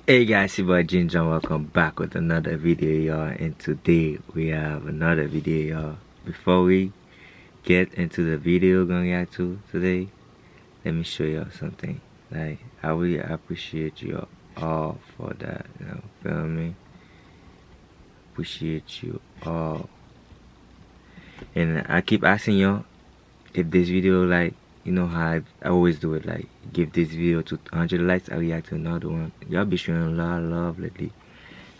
Hey guys, it's your boy Ginger. Welcome back with another video, y'all. And today we have another video, y'all. Before we get into the video we're gonna get to today, let me show y'all something. Like, I really appreciate you all for that, you know, feel me? Appreciate you all. And I keep asking y'all if this video, like, you know how I always do it, like, give this video to 100 likes, I react to another one. Y'all be showing a lot of love lately.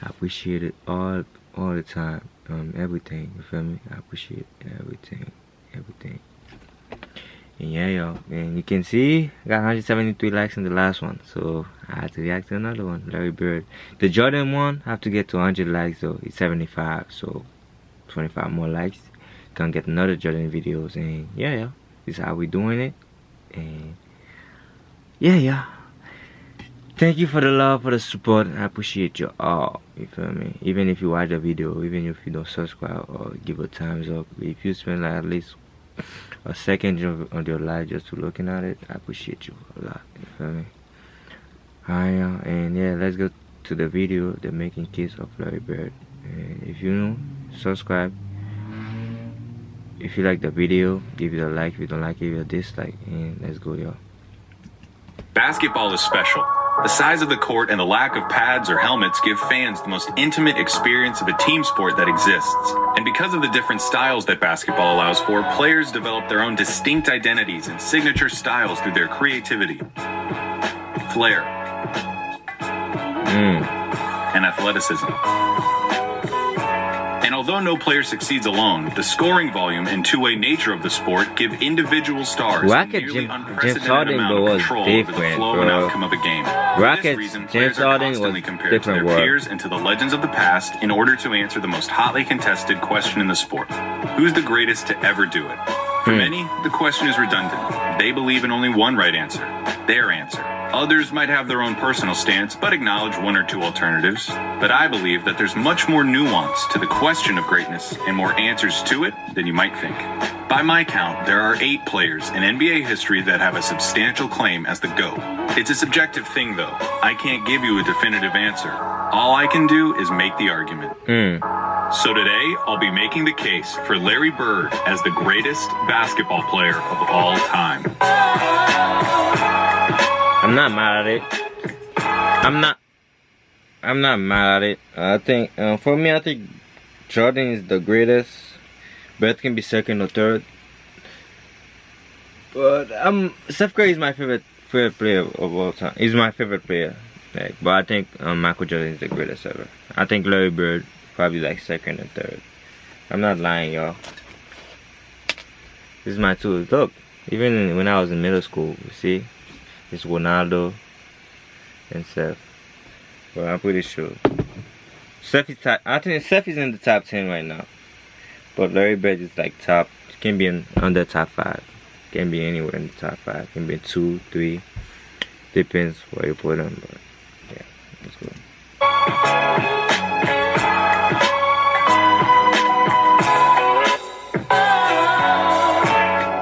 I appreciate it all the time. Everything, you feel me? I appreciate everything. And yeah, y'all, and you can see I got 173 likes in the last one, so I had to react to another one. Larry Bird, the Jordan one, I have to get to 100 likes though. It's 75, so 25 more likes, gonna get another Jordan videos. And yeah, this is how we doing it. And yeah, thank you for the love, for the support. I appreciate you all, you feel me? Even if you watch the video, even if you don't subscribe or give a thumbs up, if you spend like at least a second of your life just to looking at it, I appreciate you a lot, you feel me? Alright, y'all, and yeah, let's go to the video, the making case of Larry Bird. And if you know, subscribe. If you like the video, give it a like. If you don't like it, give it a dislike. And let's go, y'all. Basketball is special. The size of the court and the lack of pads or helmets give fans the most intimate experience of a team sport that exists. And because of the different styles that basketball allows for, players develop their own distinct identities and signature styles through their creativity, flair, and athleticism. And although no player succeeds alone, the scoring volume and two-way nature of the sport give individual stars Rocket nearly James unprecedented Harden amount of was control over the different, flow and bro. outcome of a game. Rocket For this reason, James players are Harden constantly was compared to their different world. peers and to the legends of the past in order to answer the most hotly contested question in the sport: who's the greatest to ever do it? For many, the question is redundant. They believe in only one right answer, their answer. Others might have their own personal stance, but acknowledge one or two alternatives. But I believe that there's much more nuance to the question of greatness and more answers to it than you might think. By my count, there are 8 players in NBA history that have a substantial claim as the GOAT. It's a subjective thing, though. I can't give you a definitive answer. All I can do is make the argument. So today, I'll be making the case for Larry Bird as the greatest basketball player of all time. I'm not mad at it. I'm not mad at it. I think for me, I think Jordan is the greatest. Bird can be second or third. But Steph Curry is my favorite player of all time. He's my favorite player. Like, but I think Michael Jordan is the greatest ever. I think Larry Bird probably like second and third. I'm not lying, y'all. This is my two. Look, even when I was in middle school, you see, it's Ronaldo and Steph. But I'm pretty sure Steph is top. I think Steph is in the top 10 right now. But Larry Bird is like top. Can be under top 5. Can be anywhere in the top 5. Can be 2, 3. Depends where you put him. But yeah, let's go.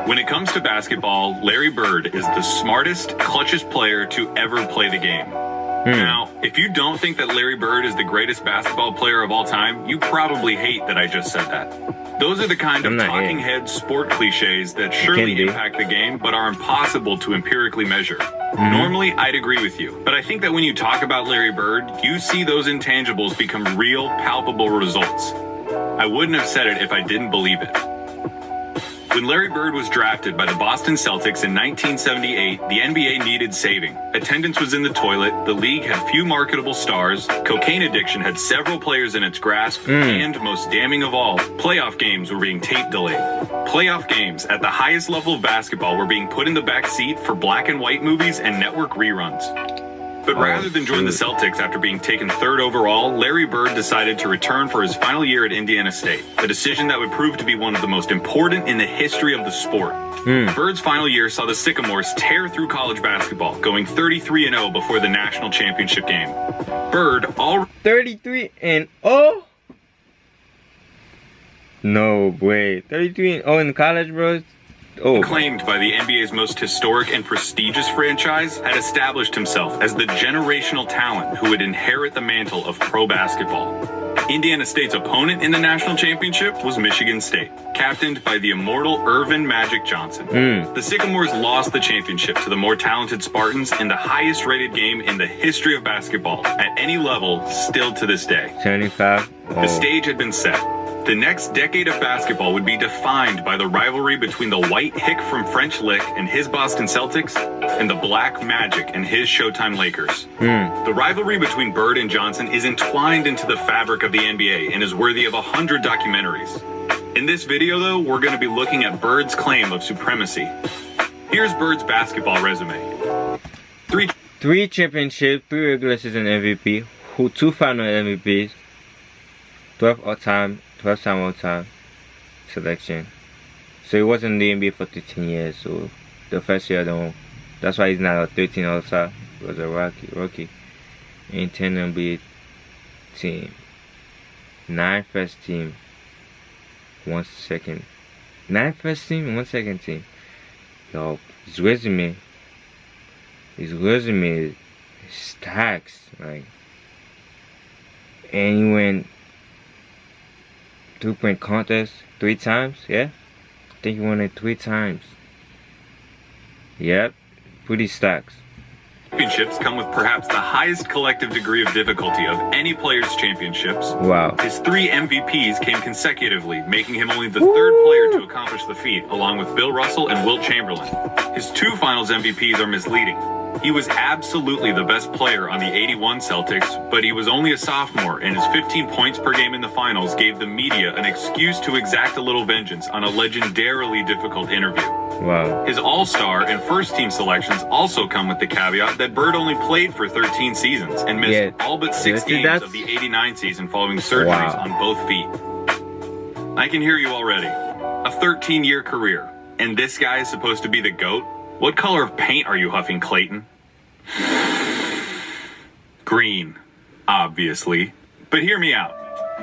When it comes to basketball, Larry Bird is the smartest, clutchest player to ever play the game. Now, if you don't think that Larry Bird is the greatest basketball player of all time, you probably hate that I just said that. Those are the kind of talking head sport cliches that surely impact the game, but are impossible to empirically measure. Normally, I'd agree with you, but I think that when you talk about Larry Bird, you see those intangibles become real, palpable results. I wouldn't have said it if I didn't believe it. When Larry Bird was drafted by the Boston Celtics in 1978, the NBA needed saving. Attendance was in the toilet, the league had few marketable stars, cocaine addiction had several players in its grasp, and most damning of all, playoff games were being tape delayed. Playoff games at the highest level of basketball were being put in the back seat for black and white movies and network reruns. But rather than join the Celtics after being taken 3rd overall, Larry Bird decided to return for his final year at Indiana State, a decision that would prove to be one of the most important in the history of the sport. Bird's final year saw the Sycamores tear through college basketball, going 33-0 before the national championship game. Bird already 33-0? No way. 33-0 in college, bro. Oh. Acclaimed by the NBA's most historic and prestigious franchise, had established himself as the generational talent who would inherit the mantle of pro basketball. Indiana State's opponent in the national championship was Michigan State, captained by the immortal Irvin Magic Johnson. The Sycamores lost the championship to the more talented Spartans in the highest rated game in the history of basketball at any level still to this day. 75. Oh. The stage had been set. The next decade of basketball would be defined by the rivalry between the white hick from French Lick and his Boston Celtics and the black Magic and his Showtime Lakers. The rivalry between Bird and Johnson is entwined into the fabric of the NBA and is worthy of 100 documentaries. In this video, though, we're going to be looking at Bird's claim of supremacy. Here's Bird's basketball resume. Three championships, 3 regular season MVP, 2 final MVPs, 12 all-time selection. So he wasn't in the NBA for 13 years, so the first year that's why he's not a 13 all-star. He was a rookie. In 10 NBA team. 9 first team, 1 second. 9 first team, 1 second team. Yo, his resume stacks, like, and he went 3-point contest 3 times, yeah? I think he won it 3 times. Yep, pretty stacks. Championships come with perhaps the highest collective degree of difficulty of any player's championships. Wow. His 3 MVPs came consecutively, making him only the 3rd player to accomplish the feat, along with Bill Russell and Wilt Chamberlain. His 2 finals MVPs are misleading. He was absolutely the best player on the 81 Celtics, but he was only a sophomore, and his 15 points per game in the finals gave the media an excuse to exact a little vengeance on a legendarily difficult interview. Wow. His all-star and first-team selections also come with the caveat that Bird only played for 13 seasons and missed all but 6 games of the 89 season following surgeries on both feet. I can hear you already. A 13-year career, and this guy is supposed to be the GOAT? What color of paint are you huffing, Clayton? Green, obviously. But hear me out.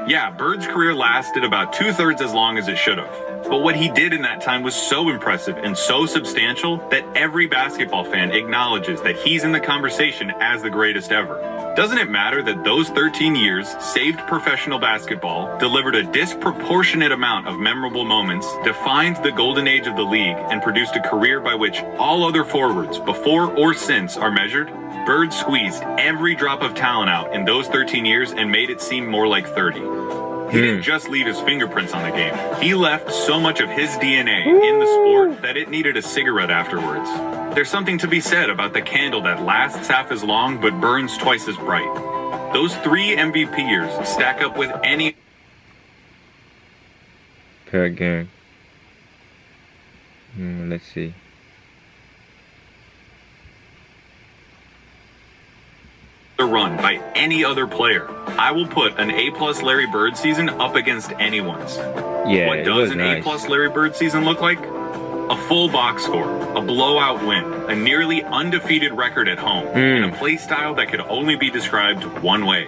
Yeah, Bird's career lasted about 2/3 as long as it should have. But what he did in that time was so impressive and so substantial that every basketball fan acknowledges that he's in the conversation as the greatest ever. Doesn't it matter that those 13 years saved professional basketball, delivered a disproportionate amount of memorable moments, defined the golden age of the league, and produced a career by which all other forwards, before or since, are measured? Bird squeezed every drop of talent out in those 13 years and made it seem more like 30. He didn't just leave his fingerprints on the game. He left so much of his DNA in the sport that it needed a cigarette afterwards. There's something to be said about the candle that lasts half as long but burns twice as bright. Those 3 MVP years stack up with any per game. Let's see. run by any other player. I will put an A+ Larry Bird season up against anyone's. Yeah, what does an A+ Larry Bird season look like? A full box score, a blowout win, a nearly undefeated record at home, and a play style that could only be described one way: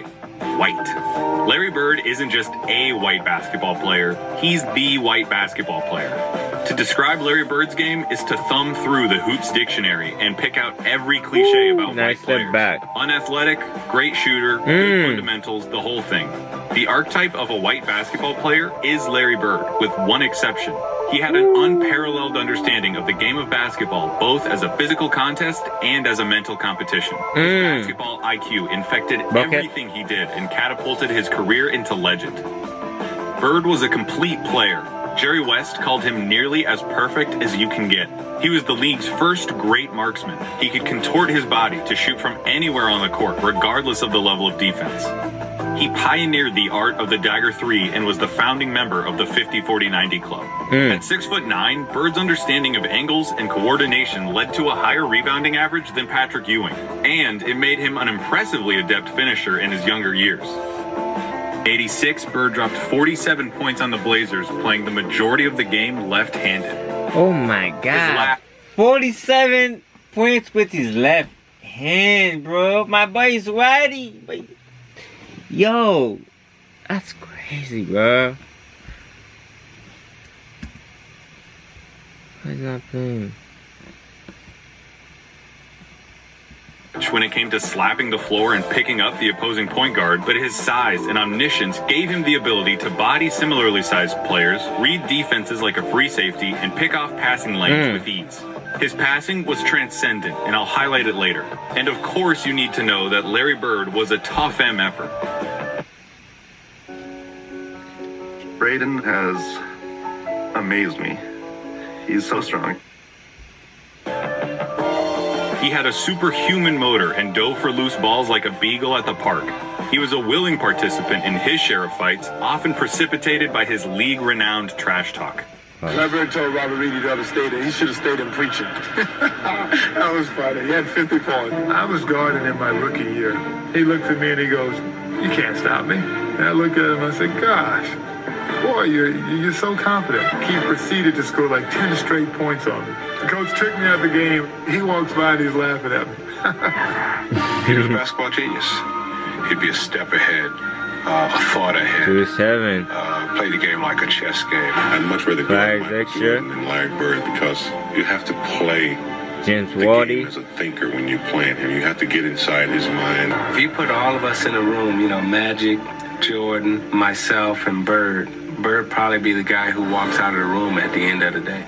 white. Larry Bird isn't just a white basketball player, he's the white basketball player. To describe Larry Bird's game is to thumb through the Hoops dictionary and pick out every cliche about white players. Unathletic, great shooter, good fundamentals, the whole thing. The archetype of a white basketball player is Larry Bird, with one exception. He had an unparalleled understanding of the game of basketball, both as a physical contest and as a mental competition. His basketball IQ infected everything he did and catapulted his career into legend. Bird was a complete player. Jerry West called him nearly as perfect as you can get. He was the league's first great marksman. He could contort his body to shoot from anywhere on the court, regardless of the level of defense. He pioneered the art of the dagger three and was the founding member of the 50-40-90 club. At 6'9", Bird's understanding of angles and coordination led to a higher rebounding average than Patrick Ewing, and it made him an impressively adept finisher in his younger years. 86, Bird dropped 47 points on the Blazers, playing the majority of the game left-handed. Oh my God. 47 points with his left hand, bro. My boy's righty. Yo, that's crazy, bro. Why is he not playing? When it came to slapping the floor and picking up the opposing point guard, but his size and omniscience gave him the ability to body similarly sized players, read defenses like a free safety, and pick off passing lanes with ease. His passing was transcendent, and I'll highlight it later. And of course you need to know that Larry Bird was a tough MFer. Braden has amazed me. He's so strong. He had a superhuman motor and dove for loose balls like a beagle at the park. He was a willing participant in his share of fights, often precipitated by his league-renowned trash talk. Larry told Robert Reedy the other day that he should have stayed in preaching. That was funny. He had 50 points. I was guarding in my rookie year. He looked at me and he goes, "You can't stop me." And I looked at him and I said, "Gosh, boy, you're so confident." He proceeded to score like 10 straight points on me. The coach took me out the game. He walks by and he's laughing at me. He was a basketball genius. He'd be a step ahead, a thought ahead. 2-7. Play the game like a chess game. I'd much rather go with Michael Jordan than Larry Bird because you have to play James the Wardy game as a thinker when you're playing him. You have to get inside his mind. If you put all of us in a room, you know, Magic, Jordan, myself, and Bird probably be the guy who walks out of the room at the end of the day.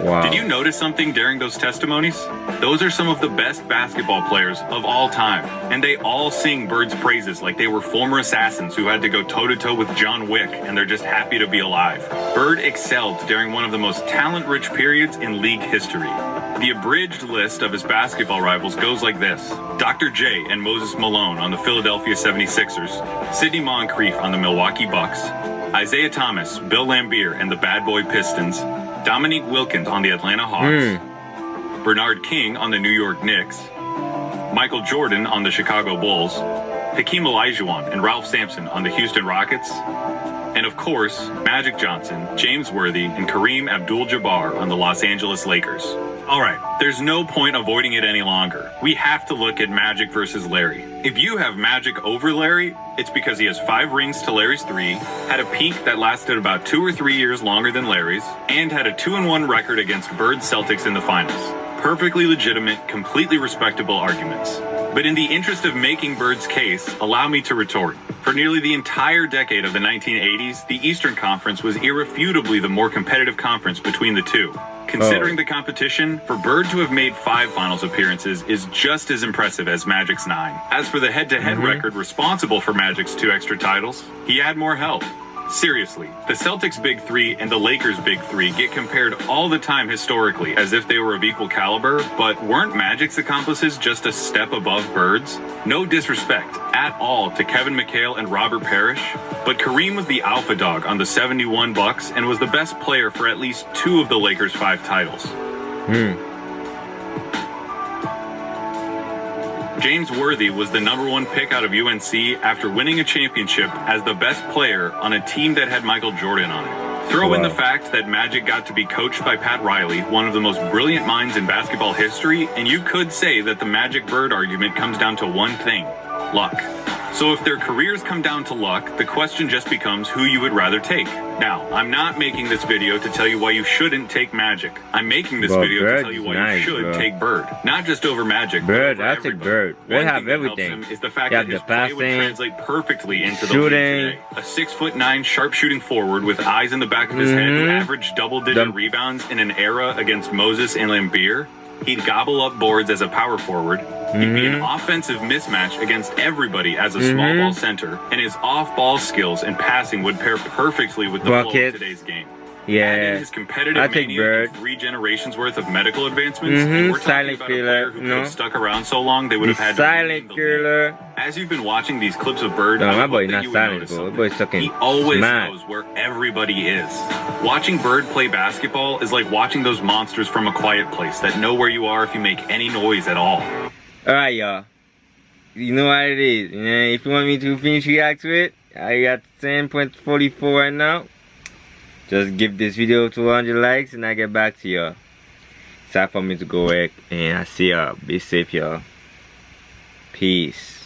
Wow. Did you notice something during those testimonies? Those are some of the best basketball players of all time, and they all sing Bird's praises like they were former assassins who had to go toe-to-toe with John Wick, and they're just happy to be alive. Bird excelled during one of the most talent-rich periods in league history. The abridged list of his basketball rivals goes like this: Dr. J and Moses Malone on the Philadelphia 76ers, Sidney Moncrief on the Milwaukee Bucks, Isaiah Thomas, Bill Laimbeer and the Bad Boy Pistons, Dominique Wilkins on the Atlanta Hawks, Bernard King on the New York Knicks, Michael Jordan on the Chicago Bulls, Hakeem Olajuwon and Ralph Sampson on the Houston Rockets, and of course, Magic Johnson, James Worthy, and Kareem Abdul-Jabbar on the Los Angeles Lakers. All right, there's no point avoiding it any longer. We have to look at Magic versus Larry. If you have Magic over Larry, it's because he has 5 rings to Larry's 3, had a peak that lasted about 2 or 3 years longer than Larry's, and had a 2-1 record against Bird's Celtics in the finals. Perfectly legitimate, completely respectable arguments. But in the interest of making Bird's case, allow me to retort. For nearly the entire decade of the 1980s, the Eastern Conference was irrefutably the more competitive conference between the two. Considering the competition, for Bird to have made 5 finals appearances is just as impressive as Magic's 9. As for the head-to-head record responsible for Magic's 2 extra titles, he had more help. Seriously, the Celtics' Big 3 and the Lakers' Big 3 get compared all the time historically as if they were of equal caliber, but weren't Magic's accomplices just a step above Bird's? No disrespect at all to Kevin McHale and Robert Parrish, but Kareem was the alpha dog on the 71 Bucks and was the best player for at least 2 of the Lakers' 5 titles. James Worthy was the #1 pick out of UNC after winning a championship as the best player on a team that had Michael Jordan on it. Throw in the fact that Magic got to be coached by Pat Riley, one of the most brilliant minds in basketball history, and you could say that the Magic-Bird argument comes down to one thing: luck. So if their careers come down to luck, the question just becomes who you would rather take. Now, I'm not making this video to tell you why you shouldn't take Magic. I'm making this video to tell you why you should take Bird. Not just over Magic, Bird, but over I take everybody. Bird. Bird One have thing that helps everything. him is the fact You that have his the play would passing, translate perfectly into the shooting. league today. A 6'9" sharpshooting forward with eyes in the back of his head who averaged double-digit rebounds in an era against Moses and Laimbeer. He'd gobble up boards as a power forward. He'd be an offensive mismatch against everybody as a small ball center, and his off-ball skills and passing would pair perfectly with the flow of today's game. Add in his competitive I take mania Bird. and 3 generations worth of medical advancements, and we're talking Silent about killer, a player who could have stuck around so long they would have had to silent rename the league. killer. As you've been watching these clips of Bird, No, I my hope boy that not you would silent, notice bro. something. My boy's fucking He always smart. knows where everybody is. Watching Bird play basketball is like watching those monsters from A Quiet Place that know where you are if you make any noise at all. Alright, y'all. You know what it is. You know, if you want me to finish react to it, I got 10.44 right now. Just give this video 200 likes and I get back to y'all. It's time for me to go work and I see y'all. Be safe, y'all. Peace.